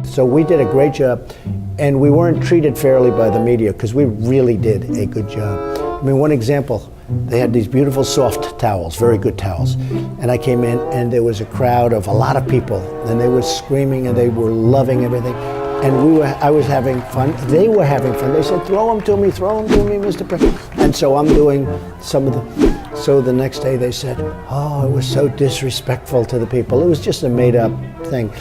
So we did a great job, and we weren't treated fairly by the media because we really did a good job. I mean, one example, they had these beautiful soft towels, very good towels, and I came in and there was a crowd of a lot of people, and they were screaming and they were loving everything, and I was having fun, they were having fun. They said, throw them to me, Mr. President. And so I'm doing some of so the next day they said, oh, it was so disrespectful to the people. It was just a made up thing.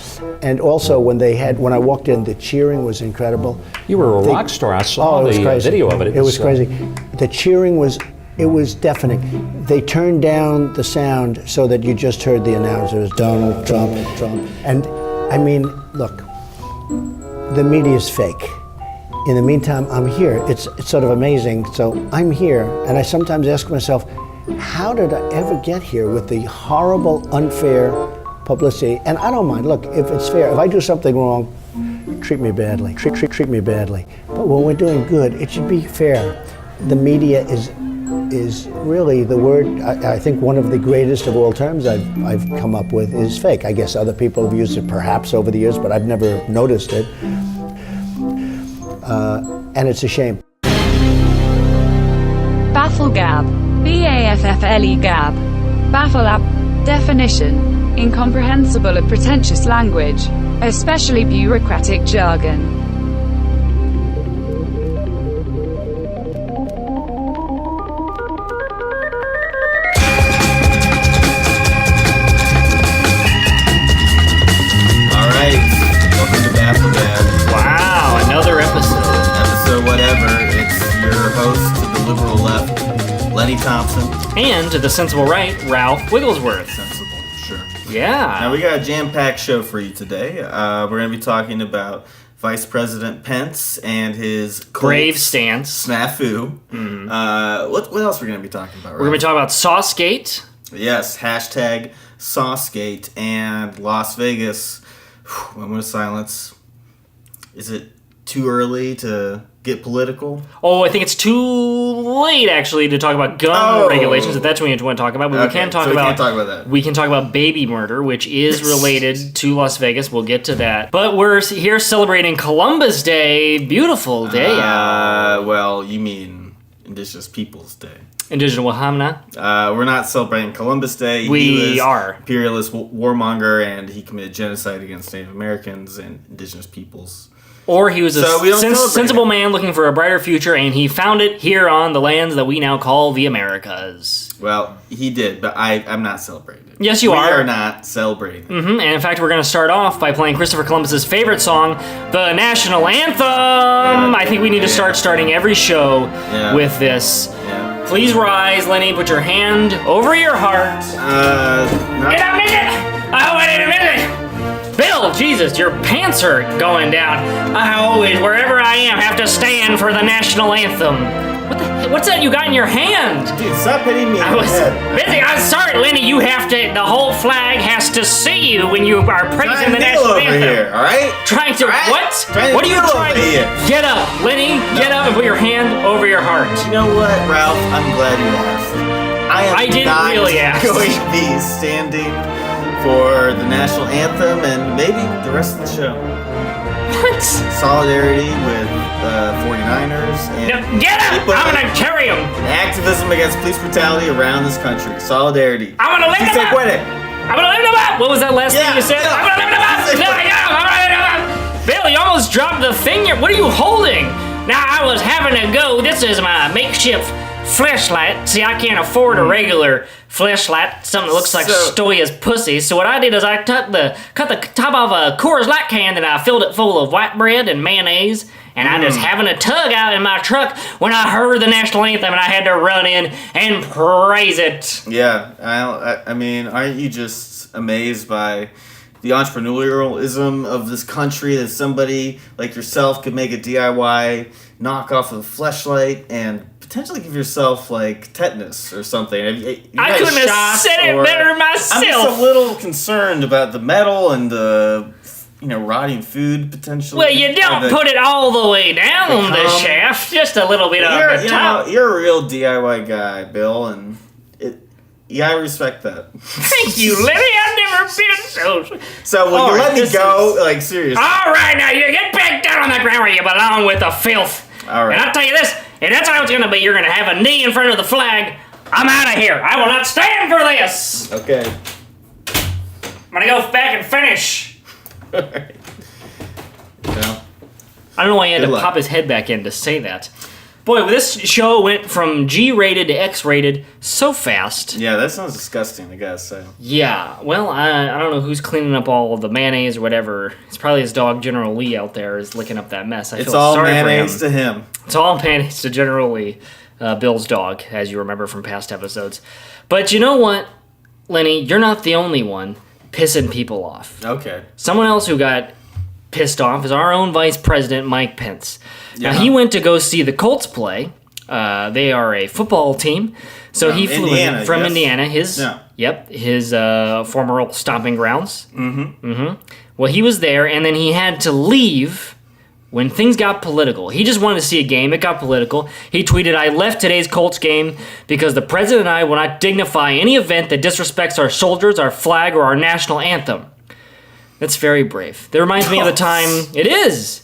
And also when I walked in, the cheering was incredible. You were a rock star. I saw the video of it. It was crazy. The cheering was deafening. They turned down the sound so that you just heard the announcers, Donald Trump. And I mean, look, the media is fake. In the meantime, I'm here. It's sort of amazing. So I'm here, and I sometimes ask myself, how did I ever get here with the horrible, unfair publicity? And I don't mind. Look, if it's fair, if I do something wrong, treat me badly. Treat me badly. But when we're doing good, it should be fair. The media is really the word. I think one of the greatest of all terms I've come up with is fake. I guess other people have used it perhaps over the years, but I've never noticed it. And it's a shame. BAFFLEGAB. BAFFLEGAB. BAFFLEGAB. Definition: incomprehensible or pretentious language, especially bureaucratic jargon. All right, welcome to BAFFLEGAB. Wow, another episode. Episode whatever. It's your host to the liberal left, Lenny Thompson. And to the sensible right, Ralph Wigglesworth. Sensible, sure. Yeah. Now we got a jam-packed show for you today. We're going to be talking about Vice President Pence and his brave stance. Snafu. Mm-hmm. What else are we going to be talking about? Ralph? We're going to be talking about Saucegate. Yes, hashtag Saucegate and Las Vegas. Moment of silence. Is it too early to get political? Oh, I think it's too late, actually, to talk about gun regulations, if that's what you want to talk about. But okay, we can't talk about that. We can talk about baby murder, which is related to Las Vegas. We'll get to that. But we're here celebrating Columbus Day. Beautiful day. Well, you mean Indigenous Peoples Day. Indigenous Wahamna. We're not celebrating Columbus Day. We are. Imperialist warmonger, and he committed genocide against Native Americans and Indigenous peoples. Or he was a sensible man looking for a brighter future, and he found it here on the lands that we now call the Americas. Well, he did, but I'm not celebrating it. Yes, you are. We are not celebrating it. Mm-hmm. And in fact, we're going to start off by playing Christopher Columbus's favorite song, the National Anthem. I think we need to starting every show with this. Yeah. Please rise, Lenny. Put your hand over your heart. Get a minute! Oh, wait a minute! Bill, Jesus, your pants are going down. I always, wherever I am, have to stand for the national anthem. What's that you got in your hand? Dude, stop hitting me. I was busy. I'm sorry, Lenny. You have to. The whole flag has to see you when you are praising the national anthem. Here, all right? Trying to what? What are you trying to? Get up, Lenny. Get up and put your hand over your heart. You know what, Ralph? I'm glad you asked. I didn't really ask. Going to be standing for the national anthem and maybe the rest of the show. What? Solidarity with 49ers. And get up! I'm gonna carry them. Activism against police brutality around this country. Solidarity. I'm gonna lift them up. I'm gonna lift them up. What was that last thing you said? I'm gonna lift them up. I'm gonna lift them up. Bill, you almost dropped the finger. What are you holding? Now I was having to go. This is my makeshift fleshlight. See, I can't afford a regular fleshlight, something that looks like Stoya's pussy. So what I did is I cut the top of a Coors Light can and I filled it full of white bread and mayonnaise. And I just having a tug out in my truck when I heard the national anthem and I had to run in and praise it. Yeah, I mean, aren't you just amazed by the entrepreneurialism of this country that somebody like yourself could make a DIY knockoff of a fleshlight and potentially give yourself like tetanus or something? I couldn't have said it better myself. I'm just a little concerned about the metal and the rotting food potentially. Well, you don't put it all the way down the shaft, just a little bit on the top. You're a real DIY guy, Bill, and Yeah, I respect that. Thank you, Lenny. I've never been so... So, will you let me go? Like, seriously. All right, now, you get back down on that ground where you belong with the filth. All right. And I'll tell you this, if that's how it's going to be, you're going to have a knee in front of the flag. I'm out of here. I will not stand for this. Okay. I'm going to go back and finish. All right. Well, I don't know why he had Good to luck. pop his head back in to say that. Boy, this show went from G-rated to X-rated so fast. yeah, that sounds disgusting, I gotta say. Yeah, well, I don't know who's cleaning up all of the mayonnaise or whatever. It's probably his dog, General Lee, out there is licking up that mess. I It's feel all sorry mayonnaise for him. to him. It's all mayonnaise to General Lee, Bill's dog, as you remember from past episodes. But you know what, Lenny? You're not the only one pissing people off. Okay. Someone else who got pissed off is our own Vice President, Mike Pence. Now, Yeah. he went to go see the Colts play. They are a football team. So From he flew Indiana, in from yes. Indiana, his former old stomping grounds. Well, he was there, and then he had to leave when things got political. He just wanted to see a game. It got political. He tweeted, "I left today's Colts game because the president and I will not dignify any event that disrespects our soldiers, our flag, or our national anthem." That's very brave. That reminds me of the time... It is!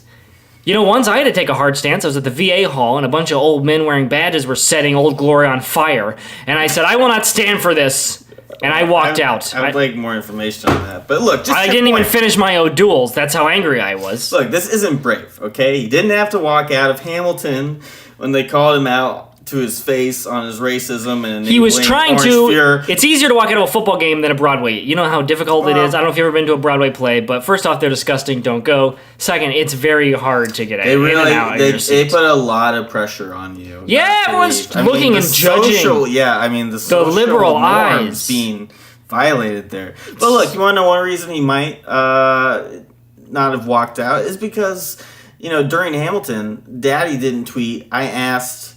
You know, once I had to take a hard stance. I was at the VA hall, and a bunch of old men wearing badges were setting Old Glory on fire. And I said, "I will not stand for this." And I walked out. I would like more information on that. But look, just I your didn't even point. finish my duels. That's how angry I was. Look, this isn't brave, okay? He didn't have to walk out of Hamilton when they called him out to his face on his racism and He was trying Orange to... Fear. It's easier to walk out of a football game than a Broadway. You know how difficult it Well- is? I don't know if you've ever been to a Broadway play, but first off, they're disgusting. Don't go. Second, it's very hard to get They in really, and out of they your seat. put a lot of pressure on you. Yeah, not to everyone's leave. I mean, looking the and judging. social- yeah, I mean, the social liberal norms eyes. being violated there. But look, you want to know one reason he might not have walked out is because, during Hamilton, Daddy didn't tweet, "I asked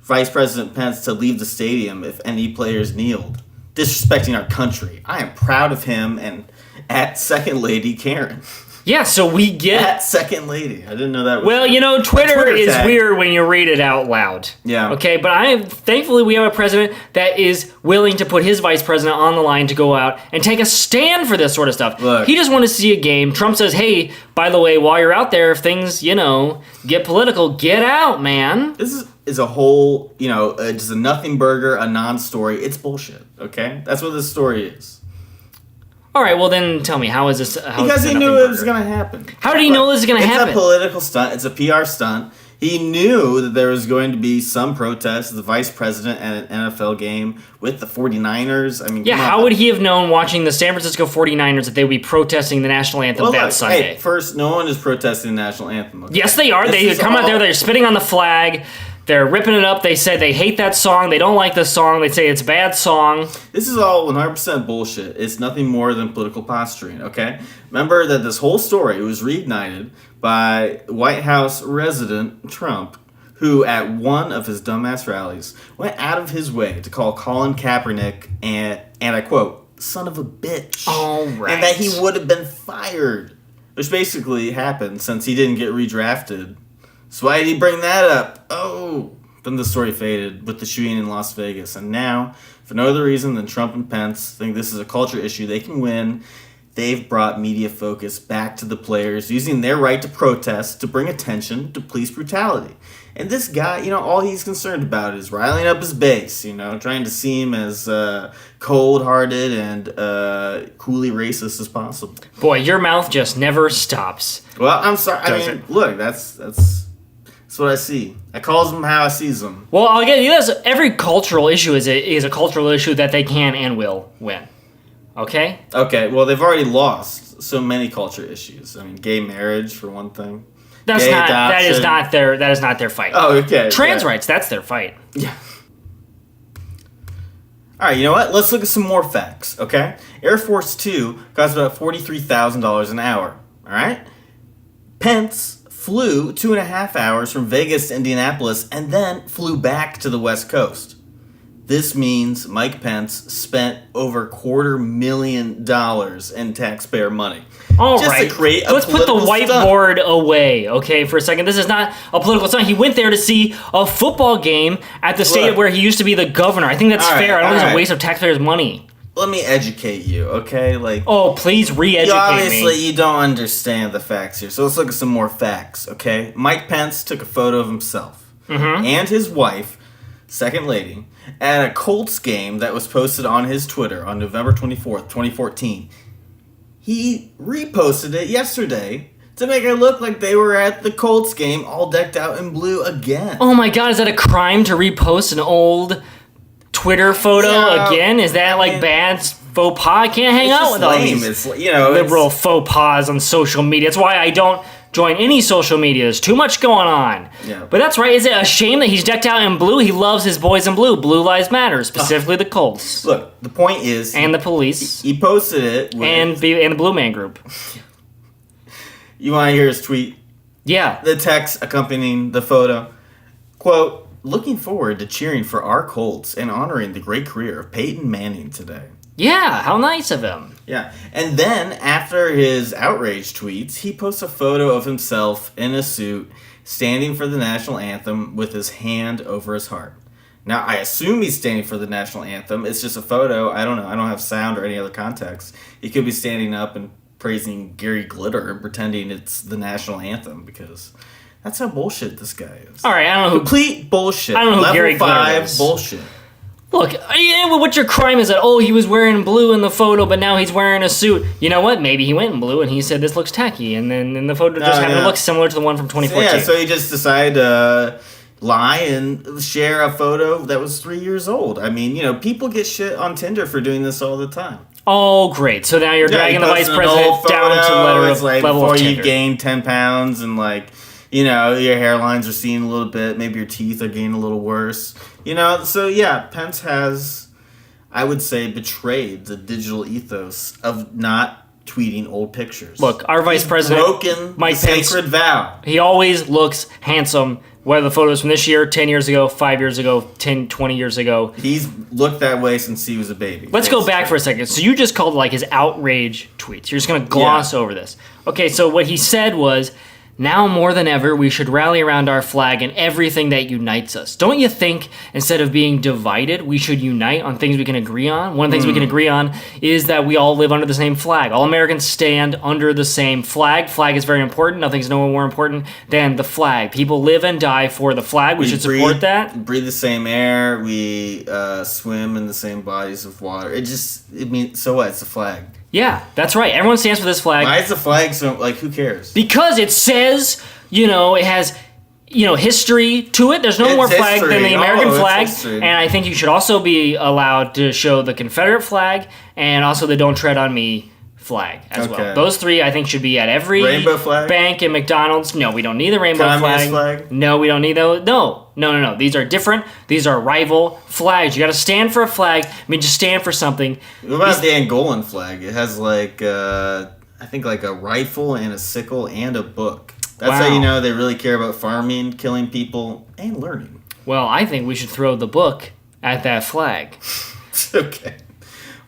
Vice President Pence to leave the stadium if any players kneeled," disrespecting our country. I am proud of him and at Second Lady Karen. Yeah, so we get... At Second Lady. I didn't know that was... Well, Twitter Twitter is tag. weird when you read it out loud. Yeah. Okay, but thankfully we have a president that is willing to put his vice president on the line to go out and take a stand for this sort of stuff. Look. He just wanted to see a game. Trump says, "Hey, by the way, while you're out there, if things, get political, get out, man." This is a whole, just a nothing burger, a non-story. It's bullshit, okay? That's what this story is. All right, well then tell me, how is this? Because he knew it was going to happen. How did he know this was going to happen? It's a political stunt. It's a PR stunt. He knew that there was going to be some protest, the vice president at an NFL game with the 49ers. I mean, Yeah, come how on. would he have known watching the San Francisco 49ers that they would be protesting the national anthem Well, that look, Sunday? hey, first, no one is protesting the national anthem. Okay? Yes, they are. This They is come out there, all- they're spitting on the flag, they're ripping it up. They say they hate that song, they don't like the song, they say it's a bad song. This is all 100% bullshit. It's nothing more than political posturing, okay? Remember that this whole story was reignited by White House resident Trump, who at one of his dumbass rallies went out of his way to call Colin Kaepernick and I quote, "son of a bitch." All right. And that he would have been fired, which basically happened since he didn't get redrafted. So why did he bring that up? Oh, then the story faded with the shooting in Las Vegas. And now, for no other reason than Trump and Pence think this is a culture issue they can win, they've brought media focus back to the players, using their right to protest to bring attention to police brutality. And this guy, all he's concerned about is riling up his base, trying to seem as cold-hearted and coolly racist as possible. Boy, your mouth just never stops. Well, I'm sorry. I Does mean, it? look, that's what I see. I calls them how I sees them. Well, I'll get you this. Every cultural issue is a cultural issue that they can and will win. Okay? Okay, well, they've already lost so many culture issues. I mean, gay marriage, for one thing. That is Gay not their fight. Oh, okay. Trans yeah. rights, that's their fight. Yeah. All right, you know what? Let's look at some more facts, okay? Air Force 2 costs about $43,000 an hour, all right? Pence flew 2.5 hours from Vegas to Indianapolis and then flew back to the West Coast. This means Mike Pence spent over $250,000 in taxpayer money. All just right. to create a Let's put the political whiteboard stunt. away, okay, for a second. This is not a political stunt. He went there to see a football game at the state Look. where he used to be the governor. I think that's All right, fair. I don't think it's all a right. waste of taxpayers' money. Let me educate you, okay? Like, Oh, please re-educate obviously me. you don't understand the facts here. So let's look at some more facts, okay? Mike Pence took a photo of himself and his wife, second lady, at a Colts game that was posted on his Twitter on November 24th, 2014. He reposted it yesterday to make it look like they were at the Colts game all decked out in blue again. Oh my God, is that a crime to repost an old Twitter photo Yeah, again? Is that like bad faux pas? I can't hang It's out just with all lame. these It's, you know, liberal it's, faux pas on social media. That's why I don't join any social media. There's too much going on. Yeah. But that's right. Is it a shame that he's decked out in blue? He loves his boys in blue. Blue Lives Matter, specifically the Colts look, the point is, and the police he posted it with, and the Blue Man Group. you want to hear his tweet? Yeah. The text accompanying the photo. Quote, looking forward to cheering for our Colts and honoring the great career of Peyton Manning today. Yeah. How nice of him. Yeah. And then, after his outrage tweets, he posts a photo of himself in a suit standing for the national anthem with his hand over his heart. Now, I assume he's standing for the national anthem. It's just a photo. I don't know. I don't have sound or any other context. He could be standing up and praising Gary Glitter and pretending it's the national anthem because that's how bullshit this guy is. All right. I don't know who. Complete bullshit. I don't know who Level Gary Glitter 5 is. bullshit. Look, what your crime is that, oh, he was wearing blue in the photo, but now he's wearing a suit. You know what? Maybe he went in blue and he said this looks tacky, and then in the photo just happened to look similar to the one from 2014. Yeah, so he just decided to lie and share a photo that was 3 years old. I mean, you know, people get shit on Tinder for doing this all the time. Oh, great. So now you're dragging the vice president down to It's like level before of you Tinder. gain 10 pounds and like, you know, your hairlines are seeing a little bit, maybe your teeth are getting a little worse. You know, so yeah, Pence has, I would say, betrayed the digital ethos of not tweeting old pictures. Look, our vice He's president, broken Mike the Pence, sacred vow. he always looks handsome, whether the photos from this year, 10 years ago, 5 years ago, 10, 20 years ago. He's looked that way since he was a baby. Let's go back for a second. So you just called like his outrage tweets. You're just going to gloss over this. Okay, so what he said was, now more than ever, we should rally around our flag and everything that unites us. Don't you think, instead of being divided, we should unite on things we can agree on? One of the things we can agree on is that we all live under the same flag. All Americans stand under the same flag. Flag is very important. Nothing's no more important than the flag. People live and die for the flag. We should support that. Breathe the same air. We swim in the same bodies of water. It means, so what? It's a flag. Yeah, that's right. Everyone stands for this flag. Why is the flag so, like, who cares? Because it says, you know, it has, you know, history to it. There's no It's more flag history. than the American Oh, it's flag. history. And I think you should also be allowed to show the Confederate flag and also the Don't Tread on Me flag as Okay. well. Those three, I think, should be at every Rainbow flag? bank and McDonald's. No, we don't need the rainbow Communist flag. flag? No, we don't need those. No. These are different. These are rival flags. You got to stand for a flag. I mean, just stand for something. What about the Angolan flag? It has, like, I think, like a rifle and a sickle and a book. That's how Wow. you know they really care about farming, killing people, and learning. Well, I think we should throw the book at that flag. Okay.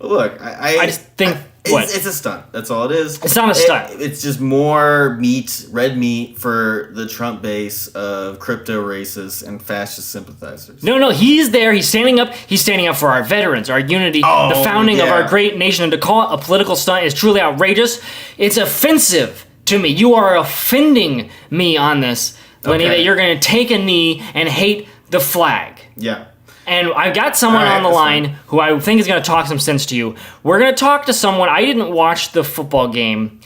Well, look, I just think... It's a stunt. That's all it is. It's not a stunt. It's just more meat, red meat, for the Trump base of crypto racists and fascist sympathizers. No, he's there. He's standing up. He's standing up for our veterans, our unity, the founding of our great nation. And to call it a political stunt is truly outrageous. It's offensive to me. You are offending me on this, Lenny, Okay. that you're going to take a knee and hate the flag. Yeah. And I've got someone All right, on the that's line fine. who I think is going to talk some sense to you. We're going to talk to someone. I didn't watch the football game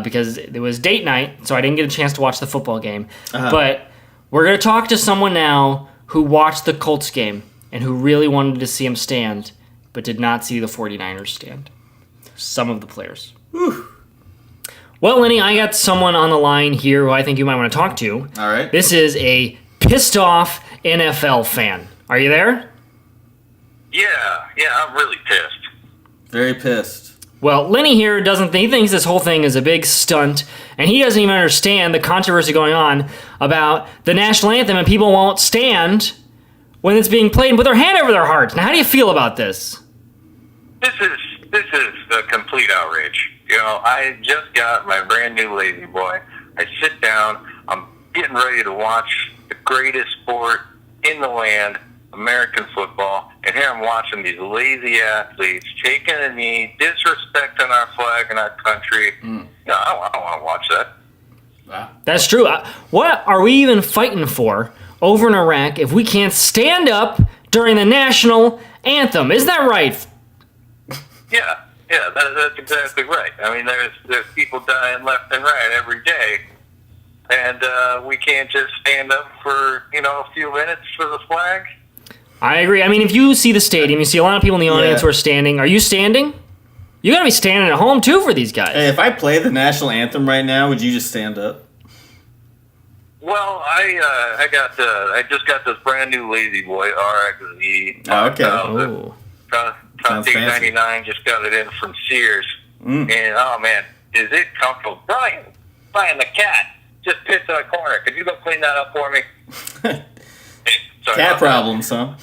because it was date night, so I didn't get a chance to watch the football game. But we're going to talk to someone now who watched the Colts game and who really wanted to see him stand, but did not see the 49ers stand. Some of the players. Whew. Well, Lenny, I got someone on the line here who I think you might want to talk to. All right. This is a pissed off NFL fan. Are you there? Yeah, I'm really pissed. Very pissed. Well, Lenny here he thinks this whole thing is a big stunt, and he doesn't even understand the controversy going on about the national anthem, and people won't stand when it's being played with their hand over their heart. Now, how do you feel about this? This is a complete outrage. You know, I just got my brand new Lazy Boy. I sit down. I'm getting ready to watch the greatest sport in the land, American football, and here I'm watching these lazy athletes taking a knee, disrespecting our flag and our country. No, I don't want to watch that. Wow. That's true. What are we even fighting for over in Iraq if we can't stand up during the national anthem? Isn't that right? Yeah, that's exactly right. I mean, there's people dying left and right every day, and we can't just stand up for, you know, a few minutes for the flag. I agree. I mean, if you see the stadium, you see a lot of people in the audience who are standing. Are you standing? You got to be standing at home, too, for these guys. Hey, if I play the national anthem right now, would you just stand up? Well, I just got this brand new Lazy Boy RXZ. Oh, okay. Oh. Cost $8.99. Just got it in from Sears, and oh man, is it comfortable? Brian, the cat just pissed in a corner. Could you go clean that up for me? Hey, sorry Cat about problems, huh?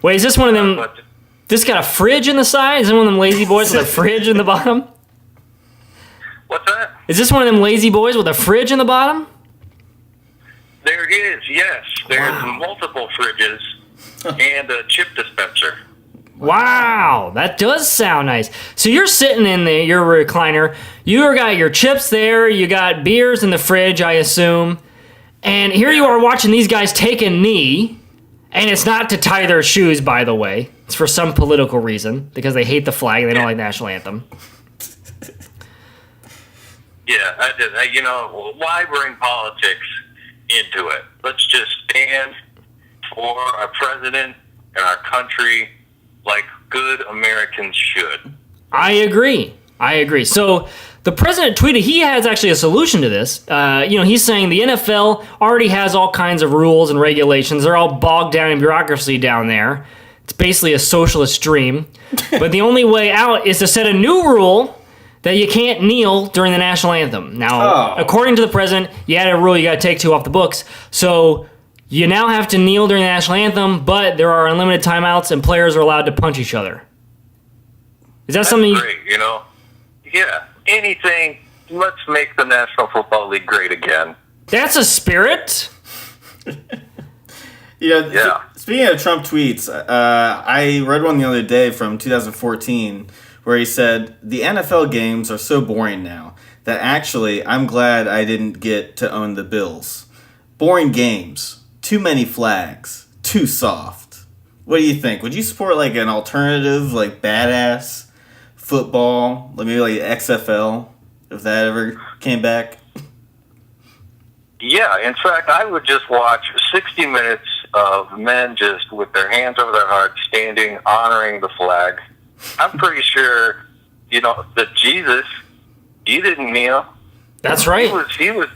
Wait, is this one of them? that. This got a fridge in the side? Is it one of them lazy boys with a fridge in the bottom? What's that? Is this one of them lazy boys with a fridge in the bottom? There is, yes. There's multiple fridges and a chip dispenser. Wow, that does sound nice. So you're sitting in your recliner. You got your chips there. You got beers in the fridge, I assume. And here you are watching these guys take a knee. And it's not to tie their shoes, by the way. It's for some political reason, because they hate the flag and they don't like the national anthem. Yeah, I did. You know, why bring politics into it? Let's just stand for our president and our country like good Americans should. I agree. So the president tweeted he has actually a solution to this. He's saying the NFL already has all kinds of rules and regulations. They're all bogged down in bureaucracy down there. It's basically a socialist dream. But the only way out is to set a new rule that you can't kneel during the national anthem. Now, according to the president, you had a rule you got to take two off the books. So you now have to kneel during the national anthem, but there are unlimited timeouts and players are allowed to punch each other. Is that something great, you know? Yeah, anything. Let's make the National Football League great again. That's a spirit. Yeah. Speaking of Trump tweets, I read one the other day from 2014 where he said, the NFL games are so boring now that actually I'm glad I didn't get to own the Bills. Boring games. Too many flags. Too soft. What do you think? Would you support like an alternative, like badass football, like maybe like XFL, if that ever came back? Yeah, in fact, I would just watch 60 minutes of men just with their hands over their hearts, standing, honoring the flag. I'm pretty sure, that Jesus, he didn't kneel. That's right. He was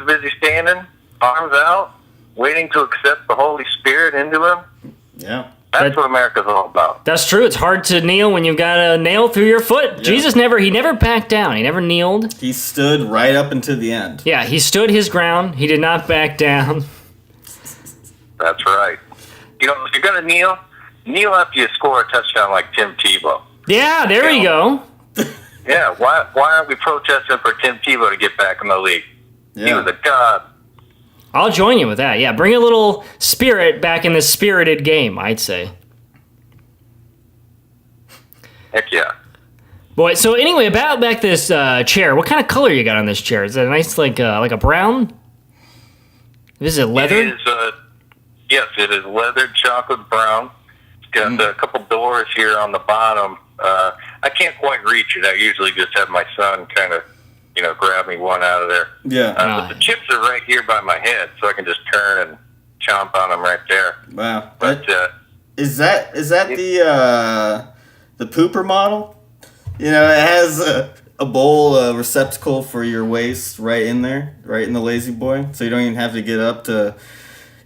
busy standing, arms out, waiting to accept the Holy Spirit into him. Yeah. That's what America's all about. That's true. It's hard to kneel when you've got a nail through your foot. Yeah. Jesus never backed down. He never kneeled. He stood right up until the end. Yeah, he stood his ground. He did not back down. That's right. If you're going to kneel after you score a touchdown like Tim Tebow. Yeah, there you go. Yeah, why aren't we protesting for Tim Tebow to get back in the league? Yeah. He was a god. I'll join you with that. Yeah, bring a little spirit back in this spirited game, I'd say. Heck yeah. Boy, so anyway, about back this chair. What kind of color you got on this chair? Is it a nice, like a brown? Is it leather? It is, yes, it is leathered chocolate brown. It's got a couple doors here on the bottom. I can't quite reach it. I usually just have my son kind of, grab me one out of there. Yeah. But the chips are right here by my head, so I can just turn and chomp on them right there. Wow. But is that the pooper model? It has a bowl, a receptacle for your waste right in there, right in the Lazy Boy, so you don't even have to get up to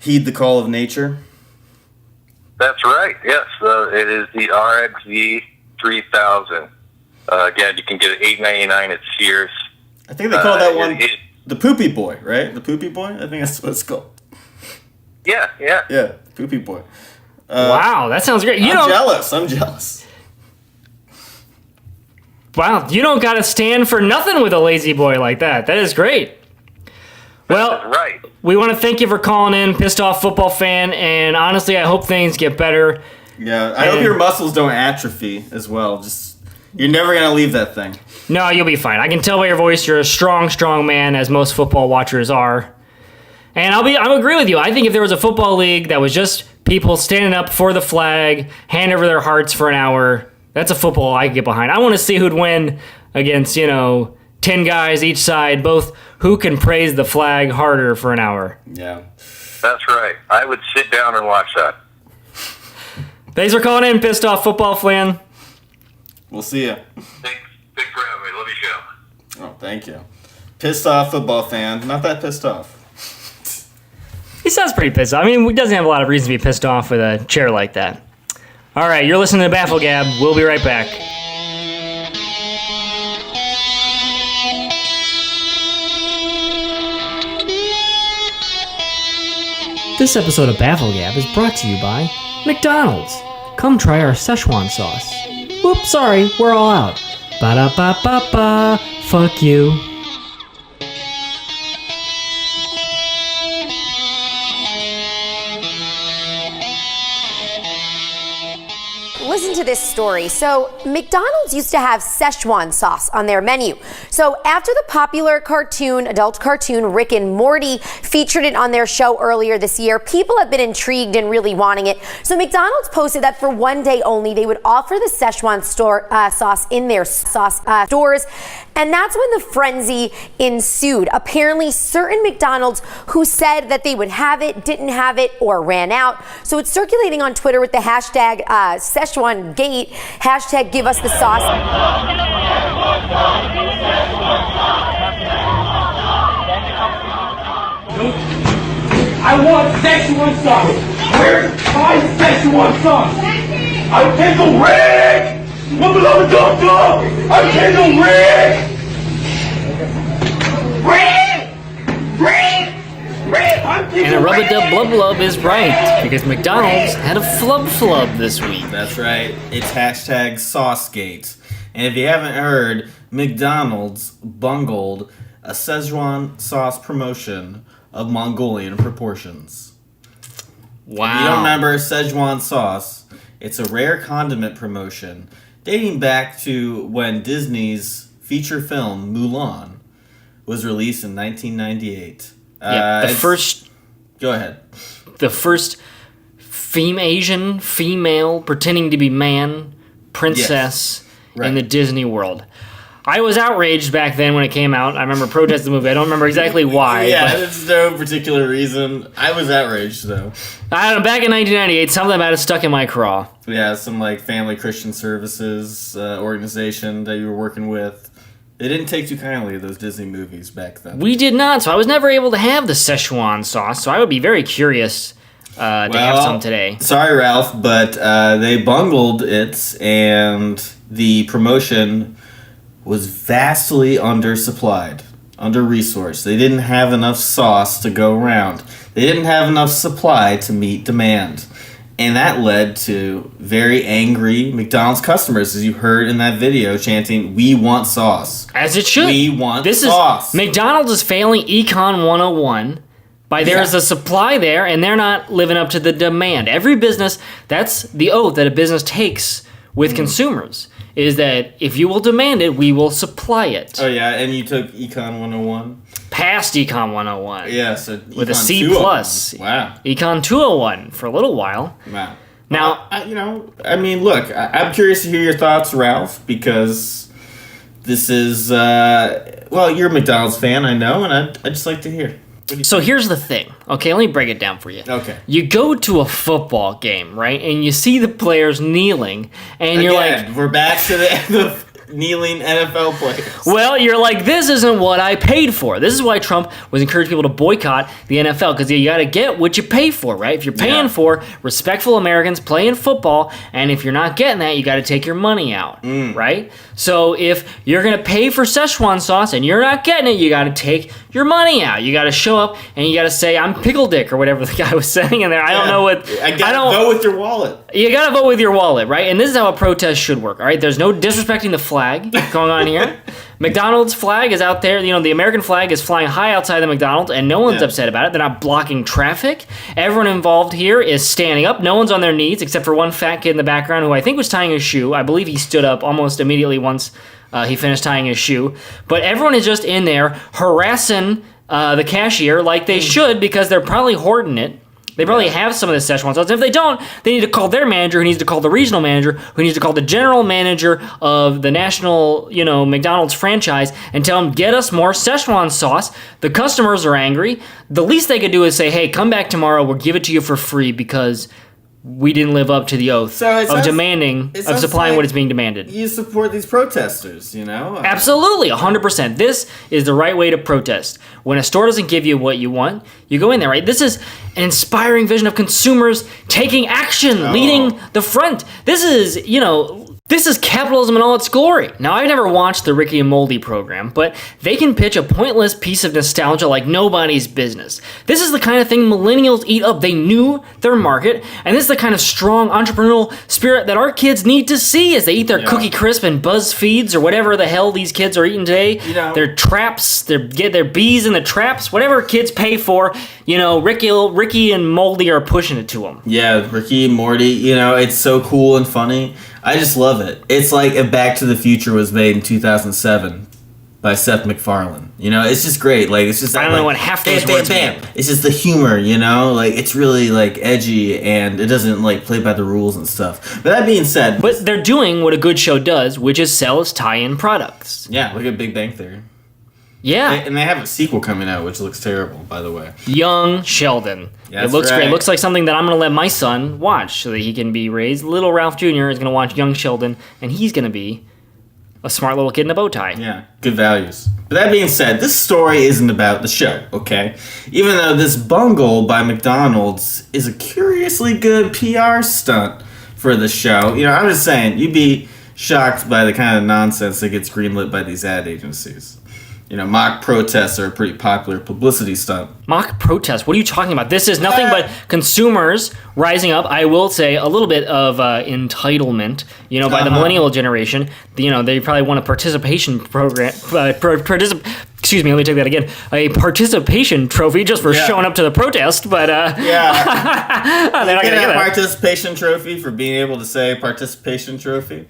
heed the call of nature. That's right. Yes, it is the RXV 3000. Again, you can get it $8.99 at Sears. I think they call that one the Poopy Boy, right? The Poopy Boy? I think that's what it's called. Yeah. Poopy boy. Wow, that sounds great. I'm jealous. I'm jealous. Wow, you don't got to stand for nothing with a lazy boy like that. That is great. Well, Right. we want to thank you for calling in, Pissed Off Football Fan, and honestly, I hope things get better. Yeah, I hope your muscles don't atrophy as well. You're never gonna leave that thing. No, you'll be fine. I can tell by your voice you're a strong, strong man, as most football watchers are. And I'll agree with you. I think if there was a football league that was just people standing up for the flag, hand over their hearts for an hour, that's a football I could get behind. I want to see who'd win against, 10 guys each side, both who can praise the flag harder for an hour. Yeah. That's right. I would sit down and watch that. Thanks for calling in, Pissed Off Football Fan. We'll see ya. Thanks for having me. Love your show. Oh, thank you. Pissed off football fan. Not that pissed off. He sounds pretty pissed off. I mean, he doesn't have a lot of reason to be pissed off with a chair like that. All right, you're listening to BAFFLEGAB. We'll be right back. This episode of BAFFLEGAB is brought to you by McDonald's. Come try our Szechuan sauce. Whoops, sorry, we're all out. Ba-da-ba-ba-ba, fuck you. Listen to this story. So, McDonald's used to have Szechuan sauce on their menu. So, after the popular adult cartoon Rick and Morty featured it on their show earlier this year, people have been intrigued and really wanting it. So, McDonald's posted that for one day only, they would offer the Szechuan sauce in their stores. And that's when the frenzy ensued. Apparently, certain McDonald's who said that they would have it, didn't have it, or ran out. So it's circulating on Twitter with the hashtag Szechuan Gate, hashtag give us the sauce. I want Szechuan sauce. Where's my Szechuan sauce? I'm Pickle Rick! I'm Pickle Rick! And a rub-a-dub blub-blub is right, because McDonald's had a flub-flub this week. That's right. It's hashtag Saucegate. And if you haven't heard, McDonald's bungled a Szechuan sauce promotion of Mongolian proportions. Wow. If you don't remember Szechuan sauce, it's a rare condiment promotion dating back to when Disney's feature film Mulan was released in 1998. Yeah, Go ahead. The first Asian female pretending to be man princess in the Disney world. I was outraged back then when it came out. I remember protesting the movie. I don't remember exactly why. Yeah, there's no particular reason. I was outraged, though. I don't know, back in 1998, something about it stuck in my craw. Yeah, some Family Christian Services organization that you were working with. They didn't take too kindly to those Disney movies back then. We did not, so I was never able to have the Szechuan sauce, so I would be very curious to have some today. Sorry, Ralph, but they bungled it, and the promotion was vastly undersupplied, under-resourced. They didn't have enough sauce to go around. They didn't have enough supply to meet demand. And that led to very angry McDonald's customers, as you heard in that video, chanting, "We want sauce." As it should. We want sauce. McDonald's is failing Econ 101 by there's a supply there, and they're not living up to the demand. Every business, that's the oath that a business takes with consumers, is that if you will demand it, we will supply it. Oh, yeah, and you took Econ 101? Past Econ 101. Yeah, so with a C+. Wow. Econ 201 for a little while. Wow. Now, look, I'm curious to hear your thoughts, Ralph, because this is, you're a McDonald's fan, I know, and I'd just like to hear. So here's the thing. Okay, let me break it down for you. Okay. You go to a football game, right, and you see the players kneeling, and you're like... we're back to kneeling NFL players. Well, you're like, this isn't what I paid for. This is why Trump was encouraging people to boycott the NFL, because you got to get what you pay for, right? If you're paying for respectful Americans playing football, and if you're not getting that, you got to take your money out, right? So if you're going to pay for Szechuan sauce and you're not getting it, you got to take your money out. You got to show up and you got to say, I'm pickle dick, or whatever the guy was saying in there. I don't know what. I gotta vote with your wallet. You got to vote with your wallet, right? And this is how a protest should work, all right? There's no disrespecting the flag going on here. McDonald's flag is out there. You know, the American flag is flying high outside the McDonald's, and no one's upset about it. They're not blocking traffic. Everyone involved here is standing up. No one's on their knees, except for one fat kid in the background who I think was tying his shoe. I believe he stood up almost immediately once he finished tying his shoe. But everyone is just in there harassing the cashier like they should, because they're probably hoarding it. They probably have some of the Szechuan sauce. If they don't, they need to call their manager, who needs to call the regional manager, who needs to call the general manager of the national, McDonald's franchise, and tell them, get us more Szechuan sauce. The customers are angry. The least they could do is say, hey, come back tomorrow. We'll give it to you for free because we didn't live up to the oath of supplying what is being demanded. You support these protesters, Absolutely, 100%. This is the right way to protest. When a store doesn't give you what you want, you go in there, right? This is an inspiring vision of consumers taking action, leading the front. This is capitalism in all its glory. Now, I've never watched the Ricky and Moldy program, but they can pitch a pointless piece of nostalgia like nobody's business. This is the kind of thing millennials eat up. They knew their market, and this is the kind of strong entrepreneurial spirit that our kids need to see as they eat their Cookie Crisp and BuzzFeeds or whatever the hell these kids are eating today. Their traps, their bees in the traps, whatever kids pay for, Ricky and Moldy are pushing it to them. Yeah, Ricky and Morty, it's so cool and funny. I just love it. It's like if Back to the Future was made in 2007 by Seth MacFarlane. It's just great. Like, it's just I don't know what half those words mean. It's just the humor, Like, it's really like edgy, and it doesn't like play by the rules and stuff. But that being said, but they're doing what a good show does, which is sell its tie-in products. Yeah, look at Big Bang Theory. Yeah. And they have a sequel coming out, which looks terrible, by the way. Young Sheldon. That's it looks right. great. It looks like something that I'm going to let my son watch so that he can be raised. Little Ralph Jr. is going to watch Young Sheldon, and he's going to be a smart little kid in a bow tie. Yeah, good values. But that being said, this story isn't about the show, okay? Even though this bungle by McDonald's is a curiously good PR stunt for the show, I'm just saying, you'd be shocked by the kind of nonsense that gets greenlit by these ad agencies. Mock protests are a pretty popular publicity stunt. Mock protests? What are you talking about? This is nothing but consumers rising up. I will say a little bit of entitlement, by the millennial generation. They probably want a participation program. Excuse me, let me take that again. A participation trophy just for showing up to the protest, but they're not going to get a participation trophy for being able to say participation trophy.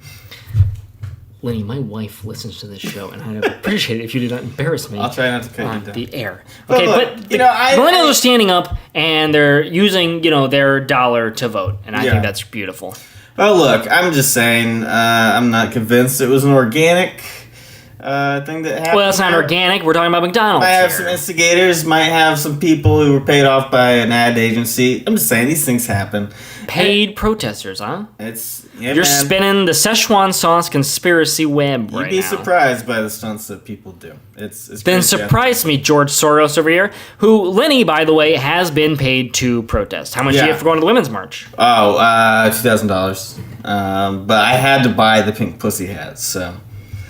Lenny, my wife listens to this show, and I'd appreciate it if you did not embarrass me. I'll try not to cut you down. The air. Okay, but millennials are standing up, and they're using, their dollar to vote, and I think that's beautiful. Well, look, I'm just saying, I'm not convinced it was an organic thing that happened. Well, it's not organic. We're talking about McDonald's. Might have some instigators, might have some people who were paid off by an ad agency. I'm just saying, these things happen. Paid protesters, huh? You're spinning the Szechuan sauce conspiracy web right now. You'd be surprised by the stunts that people do. It's then surprise me, George Soros over here, who, Lenny, by the way, has been paid to protest. How much do you get for going to the Women's March? Oh, $2,000. But I had to buy the pink pussy hats, so...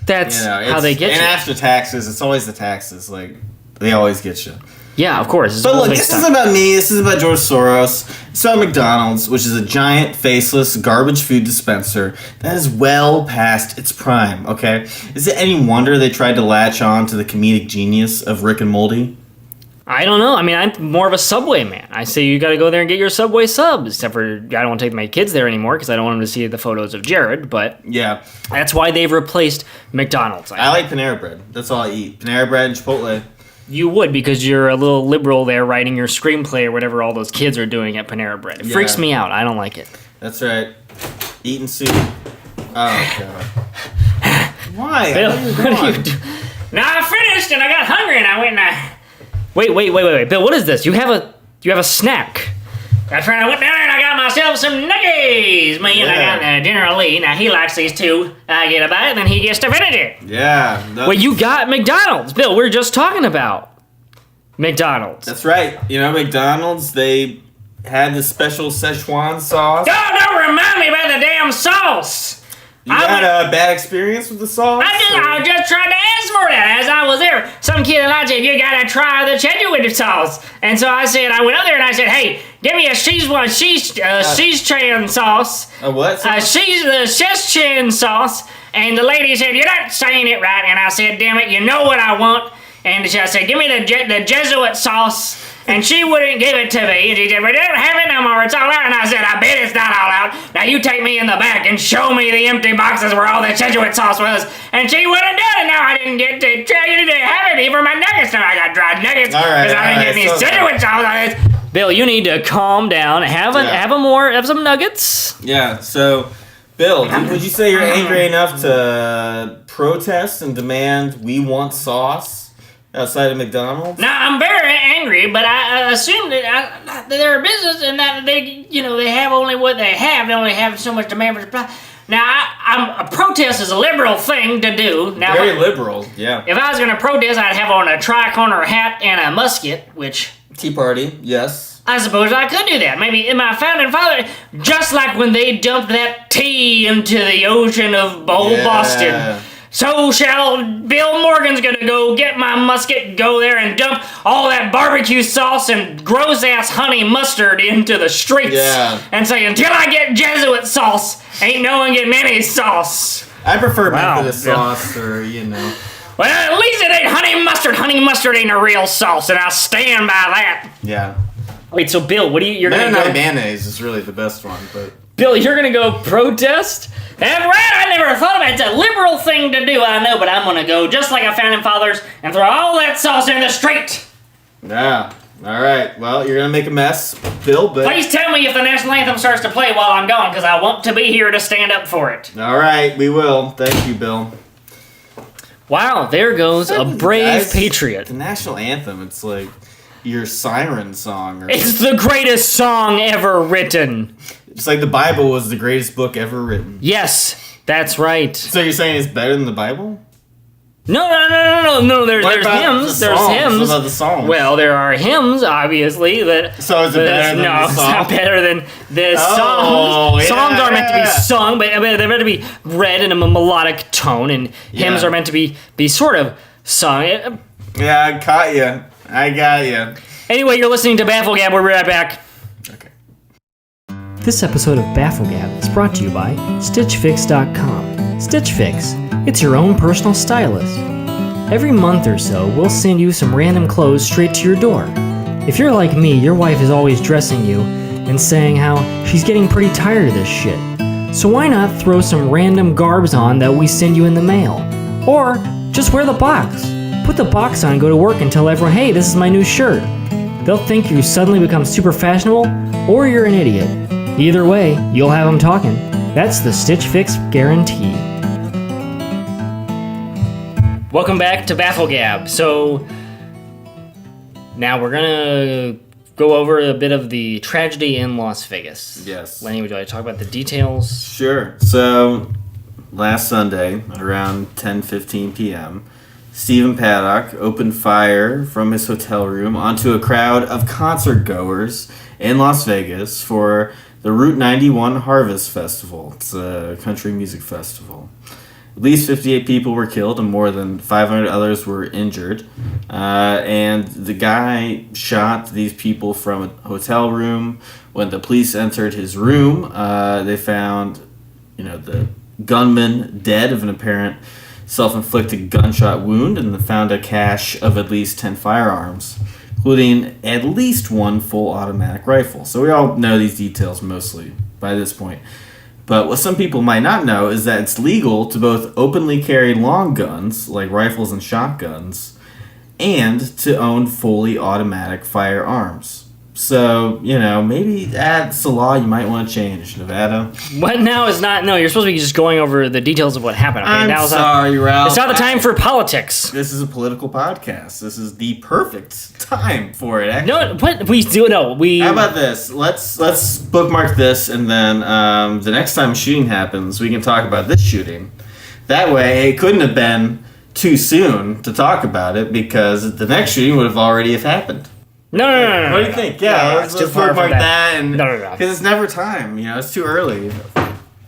That's how they get you. And after taxes, it's always the taxes. Like, they always get you. Yeah, of course. But look, this isn't about me. This is about George Soros. It's about McDonald's, which is a giant, faceless, garbage food dispenser that is well past its prime, okay? Is it any wonder they tried to latch on to the comedic genius of Rick and Moldy? I don't know. I mean, I'm more of a Subway man. I say you got to go there and get your Subway subs. Except for I don't want to take my kids there anymore because I don't want them to see the photos of Jared. But yeah, that's why they've replaced McDonald's. I like Panera Bread. That's all I eat. Panera Bread and Chipotle. You would, because you're a little liberal there writing your screenplay or whatever all those kids are doing at Panera Bread. It freaks me out. I don't like it. That's right. Eating soup. Oh, God. Why? Bill, what are you doing? Now I finished and I got hungry and I went and I... Wait. Bill, what is this? You have a snack. That's right. I went down and I got my myself some nuggies. Me and I got General Lee. Now he likes these too. I get a bite, and then he gets to finish it. Yeah. Well, you got McDonald's, Bill. We're just talking about McDonald's. That's right. You know, McDonald's, they had this special Szechuan sauce. Don't remind me about the damn sauce. You had a bad experience with the sauce? I just tried to ask for that as I was there. Some kid and I said, you gotta try the Szechuan sauce. And so I went up there and I said, hey, give me a Szechuan sauce. A what sauce? The Szechuan sauce. And the lady said, you're not saying it right. And I said, damn it, you know what I want. And I said, give me the Jesuit sauce. And she wouldn't give it to me. And she said, we don't have it no more. It's all out. And I said, I bet it's not all out. Now you take me in the back and show me the empty boxes where all the Szechuan sauce was. And she wouldn't do it. Now I didn't get to try to have any for my nuggets. Now I got dried nuggets because I didn't get any Szechuan sauce on it. Bill, you need to calm down. Have some nuggets. Yeah, so, Bill, would you say you're angry enough to protest and demand we want sauce outside of McDonald's? Now, I'm very angry, but I assume that they're a business and that they have only what they have. They only have so much demand for supply. Now, a protest is a liberal thing to do. Now, very liberal, yeah. If I was going to protest, I'd have on a tri-corner hat and a musket, which... Tea Party, yes. I suppose I could do that. Maybe in my founding father, just like when they dumped that tea into the ocean of Boston. So shall Bill Morgan's gonna go get my musket, go there and dump all that barbecue sauce and gross-ass honey mustard into the streets. And say, until I get Jesuit sauce, ain't no one getting any sauce. I prefer Methodist sauce or, Well, at least it ain't honey mustard. Honey mustard ain't a real sauce, and I'll stand by that. Yeah. Wait, so Bill, what are you're gonna go... mayonnaise is really the best one, but... Bill, you're gonna go protest? And right, I never thought about it. It's a liberal thing to do, I know, but I'm gonna go just like our founding fathers and throw all that sauce in the street. Yeah. All right. Well, you're gonna make a mess, Bill, but... Please tell me if the national anthem starts to play while I'm gone, because I want to be here to stand up for it. All right, we will. Thank you, Bill. Wow, there goes a brave patriot. The national anthem, it's like your siren song. It's the greatest song ever written. It's like the Bible was the greatest book ever written. Yes, that's right. So you're saying it's better than the Bible? No. There's hymns. There's hymns. What about the songs? Well, there are hymns, obviously. So is it better than the song? No, it's not better than the songs. Yeah. Songs are meant to be sung, but they're meant to be read in a melodic tone, and hymns are meant to be sort of sung. Yeah, I caught you. I got you. Anyway, you're listening to BAFFLEGAB. We'll be right back. Okay. This episode of BAFFLEGAB is brought to you by StitchFix.com. Stitch Fix. It's your own personal stylist. Every month or so, we'll send you some random clothes straight to your door. If you're like me, your wife is always dressing you and saying how she's getting pretty tired of this shit. So why not throw some random garbs on that we send you in the mail? Or just wear the box. Put the box on and go to work and tell everyone, hey, this is my new shirt. They'll think you suddenly become super fashionable or you're an idiot. Either way, you'll have them talking. That's the Stitch Fix guarantee. Welcome back to BAFFLEGAB. So now we're gonna go over a bit of the tragedy in Las Vegas. Yes. Lenny, would you like to talk about the details? Sure. So last Sunday, around 10:15 p.m., Stephen Paddock opened fire from his hotel room onto a crowd of concert goers in Las Vegas for the Route 91 Harvest Festival. It's a country music festival. At least 58 people were killed and more than 500 others were injured. And the guy shot these people from a hotel room. When the police entered his room, they found, the gunman dead of an apparent self-inflicted gunshot wound, and found a cache of at least 10 firearms, including at least one full automatic rifle. So we all know these details mostly by this point. But what some people might not know is that it's legal to both openly carry long guns, like rifles and shotguns, and to own fully automatic firearms. So, maybe that's a law you might want to change, Nevada. What now is not... No, you're supposed to be just going over the details of what happened. Okay? I'm sorry, Ralph. It's not the time for politics. This is a political podcast. This is the perfect time for it, actually. No, what? We do... No, we... How about this? Let's bookmark this, and then the next time a shooting happens, we can talk about this shooting. That way, it couldn't have been too soon to talk about it, because the next shooting would have already happened. No. What do you think? Yeah, let's bookmark that. And No. because it's never time. It's too early.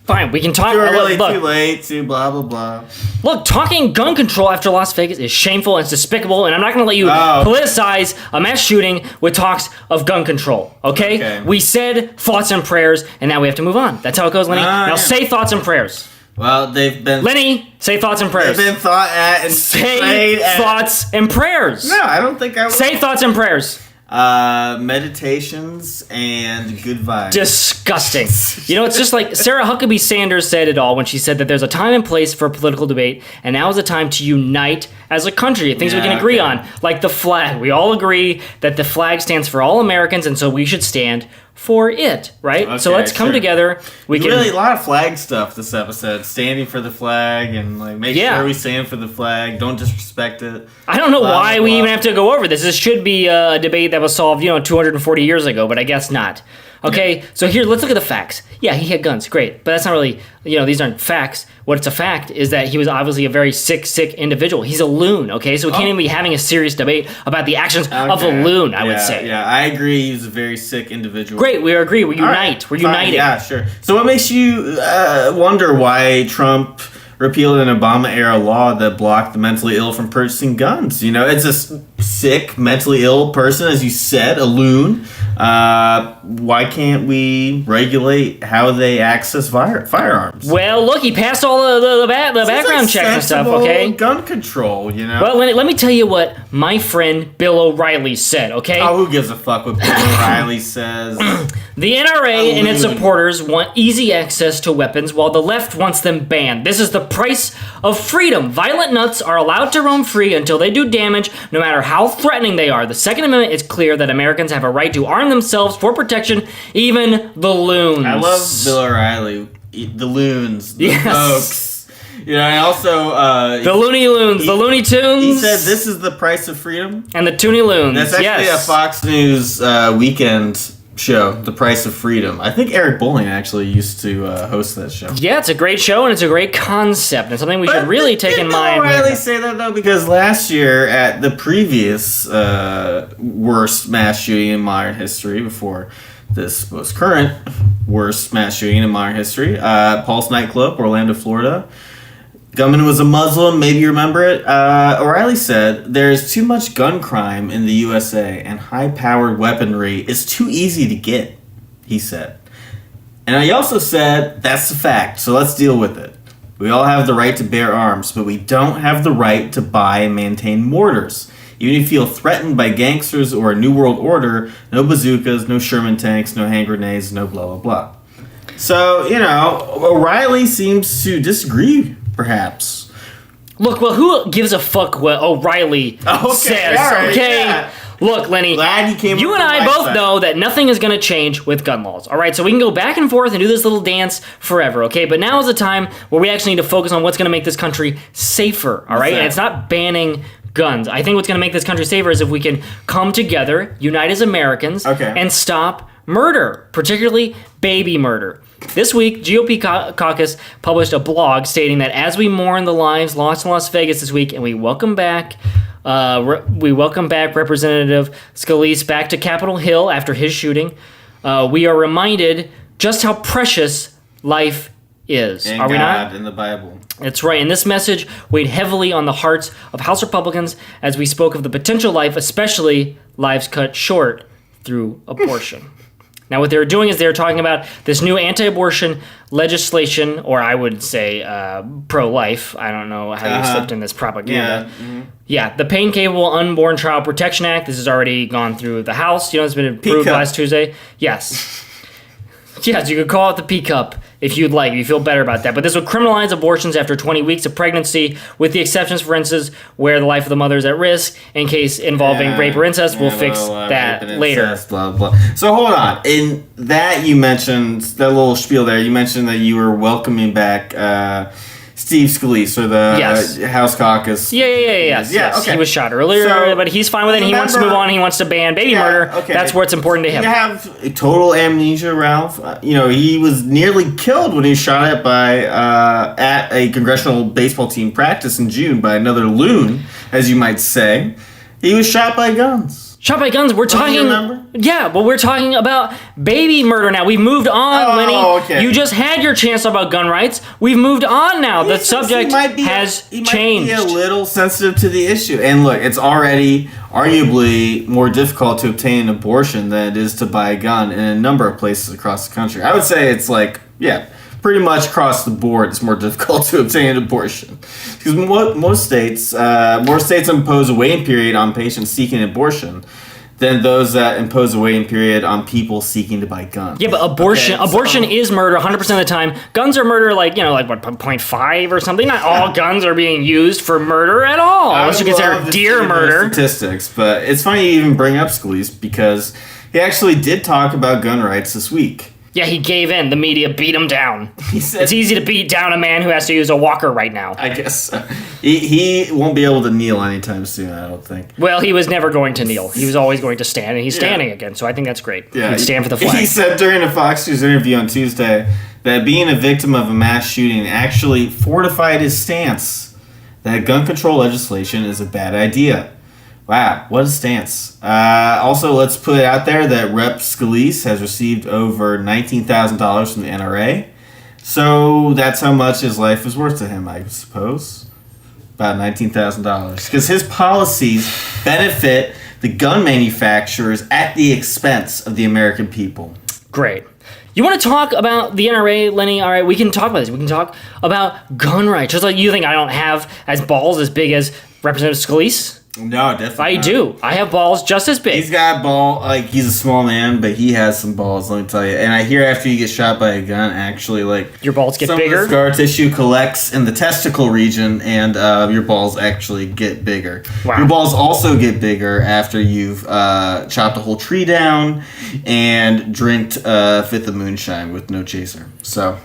Fine, we can talk... Too early, look, too late, too blah, blah, blah. Look, talking gun control after Las Vegas is shameful and it's despicable, and I'm not going to let you politicize a mass shooting with talks of gun control, okay? We said thoughts and prayers, and now we have to move on. That's how it goes, Lenny. Now say thoughts and prayers. Well, they've been... Lenny, say thoughts and prayers. They've been thought at and say thoughts and prayers. No, I don't think I will. Say thoughts and prayers. Meditations and good vibes. Disgusting. It's just like Sarah Huckabee Sanders said it all when she said that there's a time and place for political debate, and now is the time to unite as a country. Things we can agree on, like the flag. We all agree that the flag stands for all Americans, and so we should stand for it, right? Okay, so let's come together. We can really a lot of flag stuff this episode. Standing for the flag and make sure we stand for the flag. Don't disrespect it. I don't know why we even have to go over this. This should be a debate that was solved, 240 years ago, but I guess not. Okay, so here, let's look at the facts. Yeah, he had guns, great. But that's not really, these aren't facts. What's a fact is that he was obviously a very sick individual. He's a loon, okay? So we can't even be having a serious debate about the actions of a loon, I would say. Yeah, I agree he's a very sick individual. Great, we agree. We unite. Right, we're uniting. Yeah, sure. So what makes you wonder why Trump repealed an Obama-era law that blocked the mentally ill from purchasing guns? It's a sick, mentally ill person, as you said, a loon. Why can't we regulate how they access firearms? Well, look, he passed all the background checks and stuff, okay? Gun control, Well, let me tell you what my friend Bill O'Reilly said, okay? Oh, who gives a fuck what Bill O'Reilly says? The NRA and its supporters want easy access to weapons while the left wants them banned. This is the price of freedom. Violent nuts are allowed to roam free until they do damage, no matter how threatening they are. The Second Amendment is clear that Americans have a right to arm themselves for protection, even the loons. I love Bill O'Reilly. The loons. The folks. And also... the Looney Loons. The Looney Tunes. He said this is the price of freedom? And the Toonie Loons. That's actually a Fox News weekend show, The Price of Freedom. I think Eric Bolling actually used to host that show. Yeah, it's a great show and it's a great concept and something we should really take in mind. Did Bill O'Reilly say that though? Because last year at the previous worst mass shooting in modern history, before this most current worst mass shooting in modern history, Pulse nightclub, Orlando, Florida. Gunman was a Muslim, maybe you remember it. O'Reilly said, there's too much gun crime in the USA and high-powered weaponry is too easy to get, he said. And he also said, that's a fact, so let's deal with it. We all have the right to bear arms, but we don't have the right to buy and maintain mortars. Even if you feel threatened by gangsters or a New World Order, no bazookas, no Sherman tanks, no hand grenades, no blah, blah, blah. So, O'Reilly seems to disagree, perhaps. Look, well, who gives a fuck what O'Reilly says, right, okay? Yeah. Look, Lenny, Glad you and I both know that nothing is going to change with gun laws, all right? So we can go back and forth and do this little dance forever, okay? But now is the time where we actually need to focus on what's going to make this country safer, all right? And it's not banning guns. I think what's going to make this country safer is if we can come together, unite as Americans, and stop murder, particularly baby murder. This week, GOP caucus published a blog stating that as we mourn the lives lost in Las Vegas this week, and we welcome back Representative Scalise back to Capitol Hill after his shooting, we are reminded just how precious life is. And are we God not? in the Bible. That's right, and this message weighed heavily on the hearts of House Republicans as we spoke of the potential life, especially lives cut short through abortion. Now, what they were doing is they were talking about this new anti-abortion legislation, or I would say pro-life. I don't know how you slipped in this propaganda. Yeah, the Pain-Capable Unborn Child Protection Act. This has already gone through the House. It's been approved last Tuesday. Yes. Yes, you could call it the P-Cup if you'd like, if you feel better about that. But this would criminalize abortions after 20 weeks of pregnancy, with the exceptions, for instance, where the life of the mother is at risk in case involving rape or incest. We'll fix that later. Incest, blah, blah. So hold on. In that you mentioned, that little spiel there, you mentioned that you were welcoming back Steve Scalise, or the House Caucus. Yes. Okay. He was shot earlier, but he's fine with it. He wants to move on. He wants to ban baby murder. Okay. That's what's important to him. You have total amnesia, Ralph. He was nearly killed when he was shot at a congressional baseball team practice in June by another loon, as you might say. He was shot by guns. Shot by guns. We're talking. Yeah, but we're talking about baby murder now. We've moved on, Lenny. Okay. You just had your chance about gun rights. We've moved on now. The subject has changed. He might be a little sensitive to the issue. And look, it's already arguably more difficult to obtain an abortion than it is to buy a gun in a number of places across the country. I would say it's pretty much across the board, it's more difficult to obtain an abortion. Because most states impose a waiting period on patients seeking an abortion than those that impose a waiting period on people seeking to buy guns. Yeah, but abortion is murder 100% of the time. Guns are murder, like 0.5 or something. Not all guns are being used for murder at all, unless you consider deer murder. Statistics, but it's funny you even bring up Scalise because he actually did talk about gun rights this week. Yeah, he gave in. The media beat him down. He said, it's easy to beat down a man who has to use a walker right now. I guess so. He won't be able to kneel anytime soon, I don't think. Well, he was never going to kneel. He was always going to stand, and he's standing again, so I think that's great. Yeah, he'd stand for the flag. He said during a Fox News interview on Tuesday that being a victim of a mass shooting actually fortified his stance that gun control legislation is a bad idea. Wow, what a stance. Also, let's put it out there that Rep. Scalise has received over $19,000 from the NRA. So that's how much his life is worth to him, I suppose. About $19,000. Because his policies benefit the gun manufacturers at the expense of the American people. Great. You want to talk about the NRA, Lenny? All right, we can talk about this. We can talk about gun rights. Just like you think I don't have balls as big as Representative Scalise? No, definitely I do. I have balls just as big. He's got he's a small man, but he has some balls, let me tell you. And I hear after you get shot by a gun, actually, your balls get some bigger? Of the scar tissue collects in the testicle region, and your balls actually get bigger. Wow. Your balls also get bigger after you've chopped a whole tree down and drinked a fifth of moonshine with no chaser. So,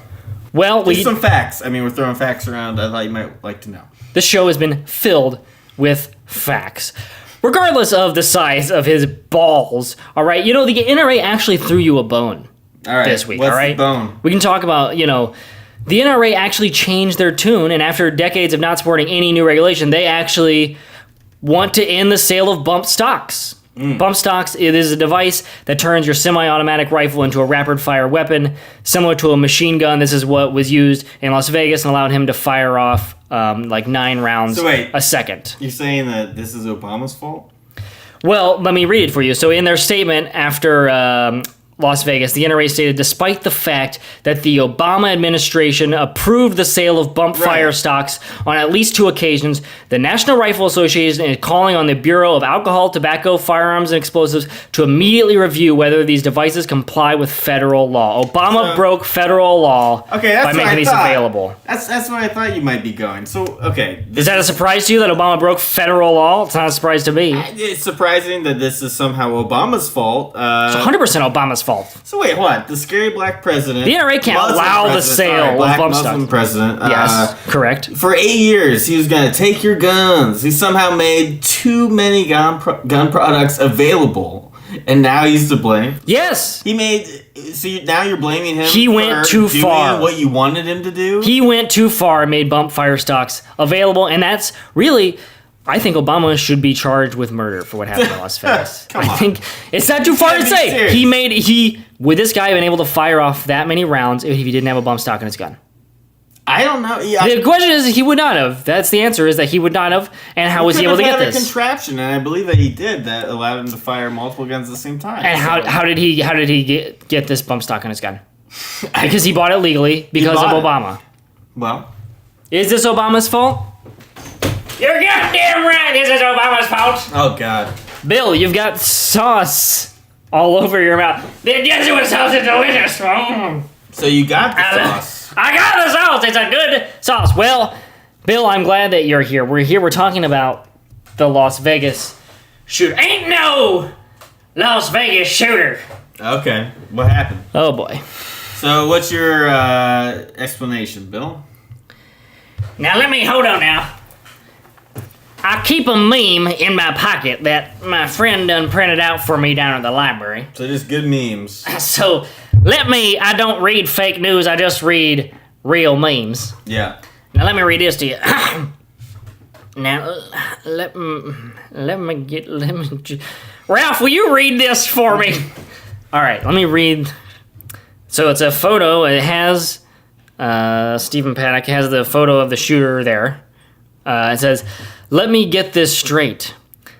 just some facts. I mean, we're throwing facts around I thought you might like to know. This show has been filled with facts. Regardless of the size of his balls, all right? The NRA actually threw you a bone this week, what's all right? The bone? We can talk about, the NRA actually changed their tune, and after decades of not supporting any new regulation, they actually want to end the sale of bump stocks. Bump stocks, it is a device that turns your semi-automatic rifle into a rapid-fire weapon, similar to a machine gun. This is what was used in Las Vegas and allowed him to fire off 9 rounds a second. You're saying that this is Obama's fault? Well, let me read it for you. So in their statement after Las Vegas, the NRA stated, despite the fact that the Obama administration approved the sale of bump fire stocks on at least 2 occasions, the National Rifle Association is calling on the Bureau of Alcohol, Tobacco, Firearms, and Explosives to immediately review whether these devices comply with federal law. Obama broke federal law by making these available. That's where I thought you might be going. So, okay. Is that a surprise to you that Obama broke federal law? It's not a surprise to me. It's surprising that this is somehow Obama's fault. It's 100% Obama's fault. So wait, what? The scary black president... The NRA can't allow the sale of bump stocks. Muslim president. Yes, correct. For 8 years, he was going to take your guns. He somehow made too many gun products available. And now he's to blame? Yes. He made... So now you're blaming him He went too far. Doing what you wanted him to do? He went too far and made bump fire stocks available. And that's really... I think Obama should be charged with murder for what happened in Las Vegas. I think it's not too far to say. Serious. Would this guy have been able to fire off that many rounds if he didn't have a bump stock in his gun? I don't know. Yeah, the question is, he would not have. That's the answer, is that he would not have. And how was he able to get this? He had a contraption, and I believe that he did, that allowed him to fire multiple guns at the same time. And how did he get this bump stock in his gun? Because he bought it legally because of Obama. Well, is this Obama's fault? You're goddamn right. This is Obama's fault. Oh God, Bill, you've got sauce all over your mouth. The Jesuit sauce is delicious. So you got the sauce. I got the sauce. It's a good sauce. Well, Bill, I'm glad that you're here. We're talking about the Las Vegas shooter. Ain't no Las Vegas shooter. Okay, what happened? Oh boy. So what's your explanation, Bill? Now hold on now. I keep a meme in my pocket that my friend done printed out for me down at the library. So just good memes. So I don't read fake news, I just read real memes. Yeah. Now let me read this to you. Now, let me Ralph, will you read this for me? All right, let me read. So it's a photo. It has Stephen Paddock has the photo of the shooter there. It says, "Let me get this straight."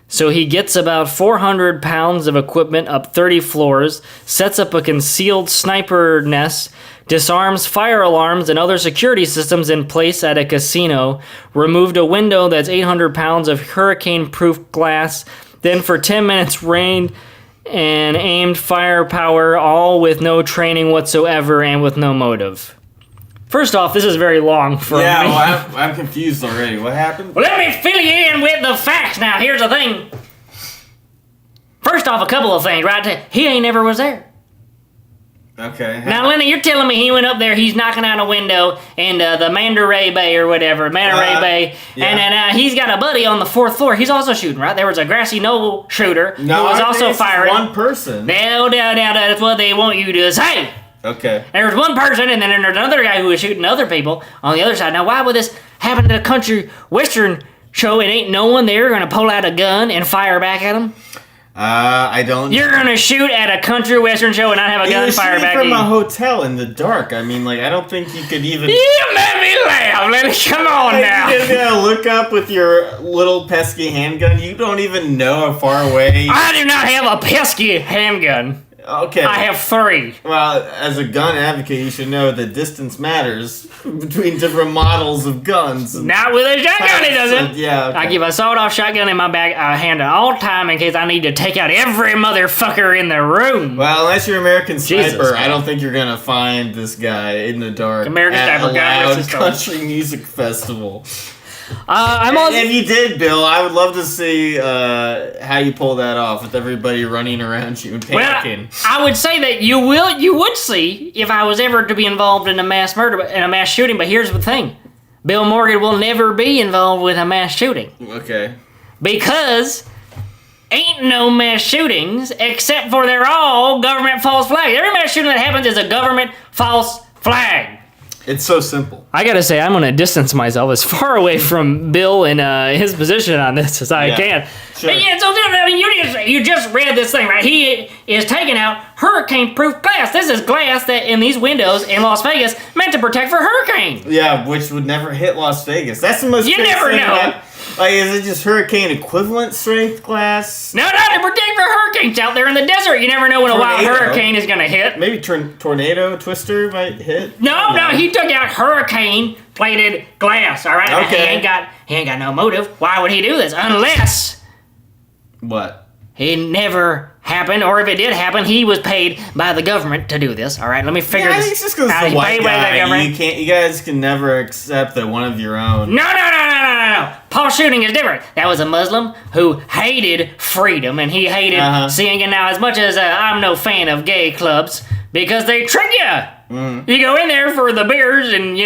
So he gets about 400 pounds of equipment up 30 floors, sets up a concealed sniper nest, disarms fire alarms and other security systems in place at a casino, removed a window that's 800 pounds of hurricane-proof glass, then for 10 minutes rained and aimed firepower, all with no training whatsoever and with no motive. First off, this is very long for me. Yeah, well, I'm confused already. What happened? Well, let me fill you in with the facts now. Here's the thing. First off, a couple of things, right? He ain't never was there. Okay. Now, Lenny, you're telling me he went up there, he's knocking out a window in the Mandalay Bay or whatever, Mandalay Bay, yeah. and then he's got a buddy on the 4th floor. He's also shooting, right? There was a Grassy Knoll shooter who was also firing. One person. No, that's what they want you to say. Okay. There was one person, and then there's another guy who was shooting other people on the other side. Now, why would this happen at a country western show and ain't no one there going to pull out a gun and fire back at them? I don't... You're going to shoot at a country western show and not have a gun fire back at you? from a hotel in the dark. I mean, I don't think you could even... You made me laugh, Lenny. Come on now. You're going to look up with your little pesky handgun. You don't even know how far away... I do not have a pesky handgun. Okay. I have 3. Well, as a gun advocate, you should know that distance matters between different models of guns. Not with a shotgun, it doesn't. Yeah, okay. I keep a sawed-off shotgun in my bag, hand at all time in case I need to take out every motherfucker in the room. Well, unless you're American Jesus, Sniper, man. I don't think you're gonna find this guy in the dark American at Sniper a guy loud versus country music festival. I'm also... If you did, Bill, I would love to see how you pull that off with everybody running around you and panicking. Well, I would say that you would see if I was ever to be involved in a mass murder and a mass shooting. But here's the thing: Bill Morgan will never be involved with a mass shooting Okay. because ain't no mass shootings except for they're all government false flags. Every mass shooting that happens is a government false flag. It's so simple. I gotta say, I'm gonna distance myself as far away from Bill and his position on this as I can. Sure. But yeah, so I mean, you just read this thing, right? He is taking out hurricane-proof glass. This is glass that in these windows in Las Vegas meant to protect for hurricanes. Yeah, which would never hit Las Vegas. That's the most. You crazy never thing know. about- is it just hurricane equivalent strength glass? No, to protect for hurricanes out there in the desert. You never know when a wild Tornado. hurricane is gonna hit. Maybe tornado twister might hit. No, he took out hurricane-plated glass. All right, Okay. he ain't got no motive. Why would he do this? Unless What? it never happened, or if it did happen, he was paid by the government to do this. All right, let me figure Yeah, I this think it's just because out. the He white paid by the guy. government. You guys can never accept that one of your own. No. Paul shooting is different. That was a Muslim who hated freedom, and he hated seeing it. Now, as much as I'm no fan of gay clubs, because they trick you. You go in there for the beers, and,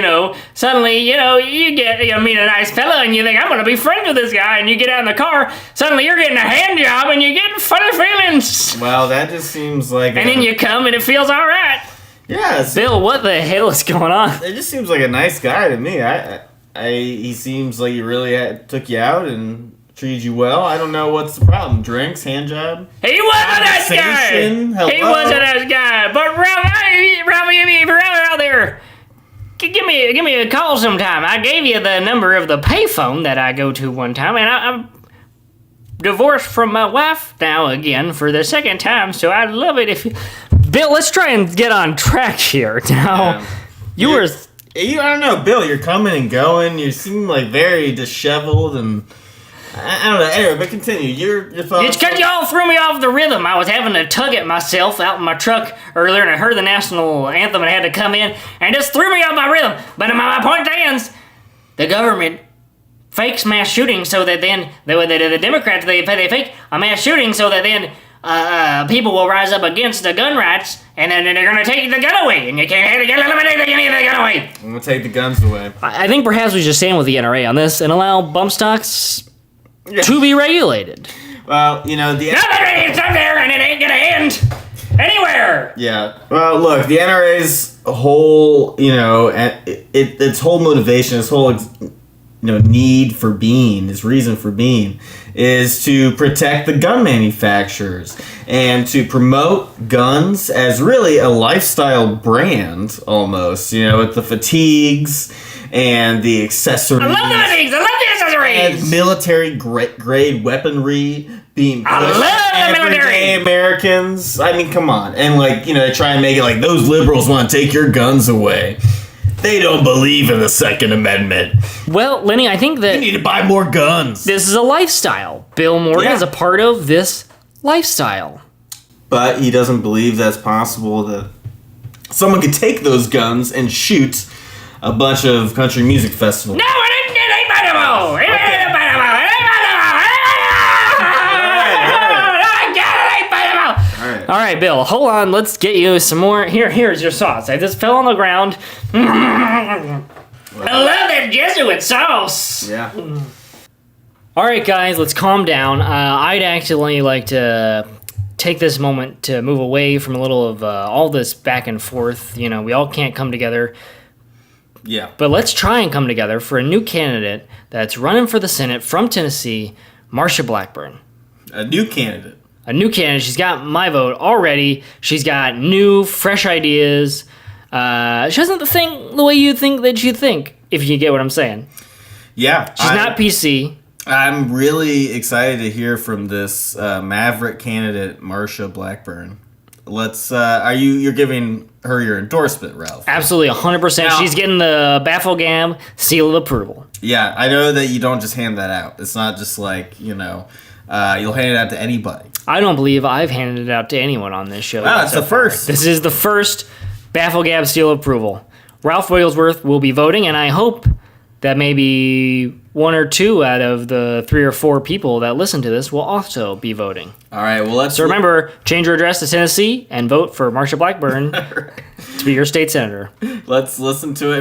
suddenly, you meet a nice fella, and you think, I'm going to be friends with this guy, and you get out in the car, suddenly you're getting a hand job, and you get funny feelings. Well, that just seems like. And then you come, and it feels all right. Yeah, Bill, what the hell is going on? it just seems like a nice guy to me. He seems like he really took you out and treated you well. I don't know what's the problem. Drinks, hand job. He wasn't that guy. Hello? He wasn't that guy. But Ralph, if you're out there, give me a call sometime. I gave you the number of the payphone that I go to one time, and I'm divorced from my wife now again for the second time. So I'd love it if you... Bill, let's try and get on track here. Now, you were... I don't know, Bill. You're coming and going. You seem like very disheveled, and I don't know. Anyway, but continue. Your thoughts. It's because y'all threw me off the rhythm. I was having to tug at myself out in my truck earlier, and I heard the national anthem and I had to come in, and it just threw me off my rhythm. But my point stands, the government fakes mass shootings so that then the Democrats they fake a mass shooting so that then people will rise up against the gun rights, and then they're gonna take the gun away, and you can't have the gun away. I'm gonna take the guns away. I think perhaps we should stand with the NRA on this and allow bump stocks to be regulated. Well, you know the. It's up there, and it ain't gonna end anywhere. Yeah. Well, look, the NRA's whole, its whole motivation, its whole, need for being, its reason for being, is to protect the gun manufacturers and to promote guns as really a lifestyle brand, almost. With the fatigues and the accessories. I love the fatigues. I love the accessories. And military grade weaponry being pushed I love the military. everyday Americans. I mean, come on. And they try and make it like those liberals want to take your guns away. They don't believe in the Second Amendment. Well, Lenny, I think that You need to buy more guns. this is a lifestyle. Bill Morgan is a part of this lifestyle. But he doesn't believe that's possible that someone could take those guns and shoot a bunch of country music festivals. No, it ain't possible. It ain't possible. All right, Bill, hold on. Let's get you some more. Here's your sauce. I just fell on the ground. I love that Jesuit sauce. Yeah. All right, guys, let's calm down. I'd actually like to take this moment to move away from a little of all this back and forth. We all can't come together. Yeah. But let's try and come together for a new candidate that's running for the Senate from Tennessee, Marsha Blackburn. A new candidate. A new candidate. She's got my vote already. She's got new, fresh ideas. She doesn't think the way you think that you think, if you get what I'm saying. Yeah. She's not PC. I'm really excited to hear from this maverick candidate, Marsha Blackburn. You're giving her your endorsement, Ralph? Absolutely, 100%. Now- She's getting the BAFFLEGAB seal of approval. Yeah, I know that you don't just hand that out. It's not just like, you'll hand it out to anybody. I don't believe I've handed it out to anyone on this show. Wow, it's so the far. first. This is the first BAFFLEGAB seal of approval. Ralph Wigglesworth will be voting, and I hope that maybe one or two out of the 3 or 4 people that listen to this will also be voting. All right, well, let's... So remember, change your address to Tennessee and vote for Marsha Blackburn to be your state senator. Let's listen to it.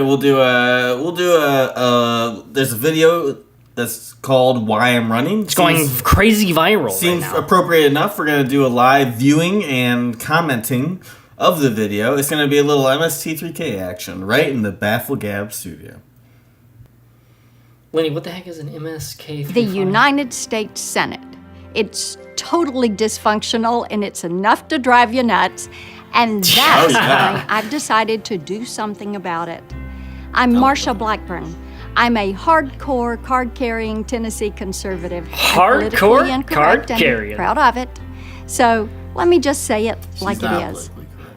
There's a video that's called Why I'm Running. It's going crazy viral Seems right now. appropriate enough. We're going to do a live viewing and commenting of the video. It's going to be a little MST3K action right in the BAFFLEGAB studio. Lenny, what the heck is an MSK? The United States Senate. It's totally dysfunctional and it's enough to drive you nuts. And that's why I've decided to do something about it. I'm Marsha Blackburn. I'm a hardcore card-carrying Tennessee conservative. Hardcore politically incorrect and card-carrying. proud of it. So let me just say it like it is.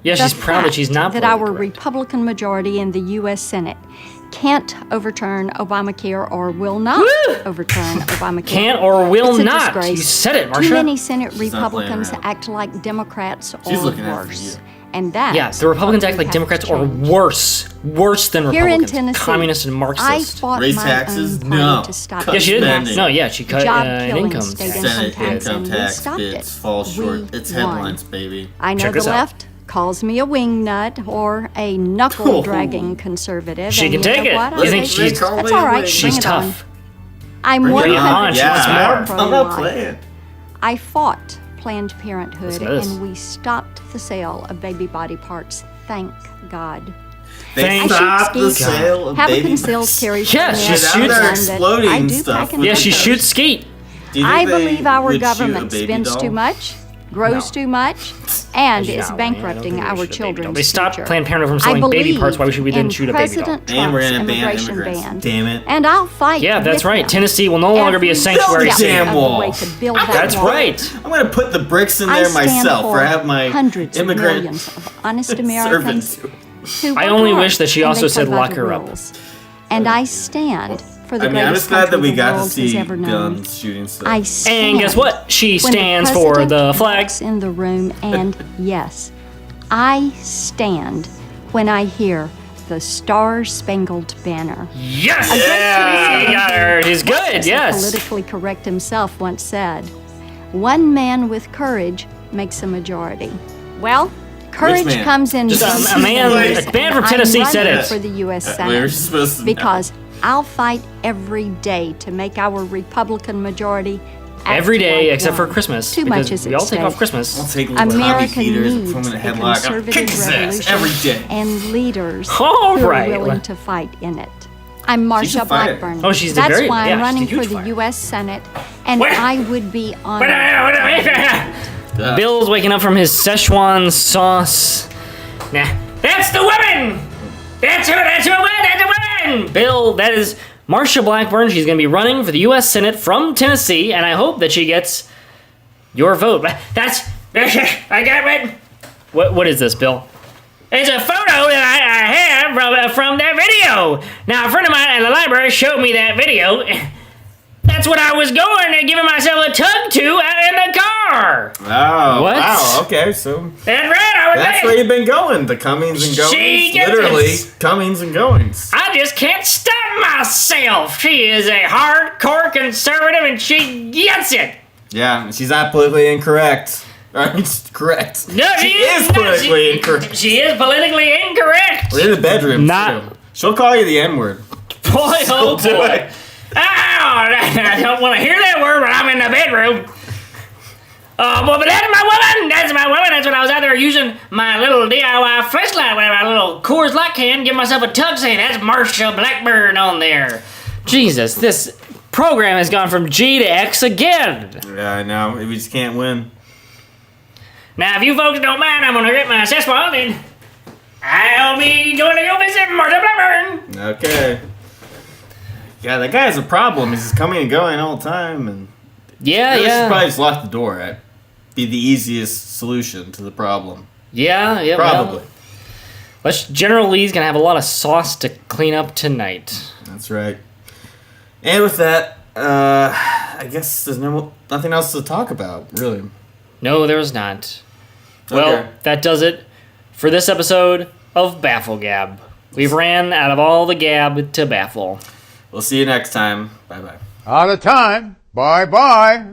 Yeah, she's The proud that she's not fact that our politically correct. Republican majority in the U.S. Senate can't overturn Obamacare or will not overturn Obamacare. Can't or will It's a not. disgrace. You said it, Marsha. Too many Senate She's not playing Republicans around. act like Democrats She's or looking out for worse. you. And that Yeah, the Republicans act like Democrats or worse than Here in Republicans. Tennessee, Communists and I Marxists. fought Raise my taxes? own party No. to stop Cut Yeah, she spending. didn't. No, yeah, she cut Job an killing income state tax. income Senate tax, income and we tax stopped bids it. fall short. We It's won. headlines, baby. I know Check the us out. left calls me a wingnut or a knuckle-dragging conservative. She and can you take know it. what? You I'll think take she's- it. That's all right. She's Bring it on. tough. I'm Bring it 100% on. She wants more. I'm not pro-life. playing. I fought Planned Parenthood Listen to this. and we stopped the sale of baby body parts. Thank God. They Thank stopped the God. sale of Have a baby concealed breasts. carry Yeah, permit she and shoots- gun They're that exploding I do stuff pack in with Yeah, my she purse. shoots skeet. Do you think I they believe our would shoot a government baby spends doll? too much, grows too much, and is bankrupting our children's They stopped future. Planned Parenthood from I selling baby believe parts. Why should we then in shoot a baby doll? President And we're Trump's gonna ban immigration immigrants. ban. Damn it. And I'll fight Yeah, that's with right. them. Tennessee will no longer be a Every sanctuary step state. Damn of the wall. way to build that That's wall. right. I'm gonna put the bricks in I there stand myself, for where I have my hundreds of immigrant millions of honest Americans servants. who I work only hard wish that she and also they said play by lock the her up. rules. And I stand for the I'm greatest just glad that country we the got to world has see ever known. guns shooting stuff. I stand And guess what? She when the stands for the president flag. walks in the room, and yes, I stand when I hear the Star-Spangled Banner. Yes! A great Yeah! citizen You got her. He's good, as yes. politically correct himself once said, "One man with courage makes a majority." Well, courage man? comes in Just bunches a man- and a waves, man from and Tennessee I'm said running it. for the U.S. We were Senate supposed to know. because I'll fight every day to make our Republican majority act Every day like except for one. Christmas. Too because much is we at all take stake. off Christmas. I'll take little America Tommy Peters and needs put him in a a headlock. I'll conservative kick his ass revolution every day. and leaders All who right. are willing to fight in it. I'm Marsha a fighter. Blackburn. Oh, she's a That's very- why yeah, I'm she's a running huge for the fighter. U.S. Senate, and Wait. I would be honored. Bill's waking up from his Szechuan sauce. Nah, that's the woman! That's the woman! Bill, that is Marsha Blackburn. She's going to be running for the U.S. Senate from Tennessee, and I hope that she gets your vote. That's... I got it. What is this, Bill? It's a photo that I have from that video. Now, a friend of mine at the library showed me that video. That's what I was going and giving myself a tug to in the car. Oh, What? wow, okay, so That's right, I was that's there. where you've been going, the comings and goings. She gets Literally, it. comings and goings. I just can't stop myself. She is a hardcore conservative and she gets it. Yeah, she's not politically incorrect. Correct. No, she is politically incorrect. She is politically incorrect. We're in the bedroom, Not- too. She'll call you the N-word. Boy, oh Do boy. it. Ow, I don't want to hear that word, but I'm in the bedroom. Oh, boy, but that's my woman. That's my woman. That's when I was out there using my little DIY fleshlight with my little Coors Light can, give myself a tug saying, that's Marsha Blackburn on there. Jesus, this program has gone from G to X again. Yeah, I know. We just can't win. Now, if you folks don't mind, I'm going to get my Szechuan and I'll be going to go visit Marsha Blackburn. Okay. Yeah, that guy has a problem. He's just coming and going all the time, and Yeah, really should yeah. probably just lock the door. That'd be the easiest solution to the problem. Yeah, yeah. Probably. Well, General Lee's going to have a lot of sauce to clean up tonight. That's right. And with that, I guess there's nothing else to talk about, really. No, there's not. Well, Okay. that does it for this episode of BAFFLEGAB. We've ran out of all the gab to baffle. We'll see you next time. Bye-bye. Out of time. Bye-bye.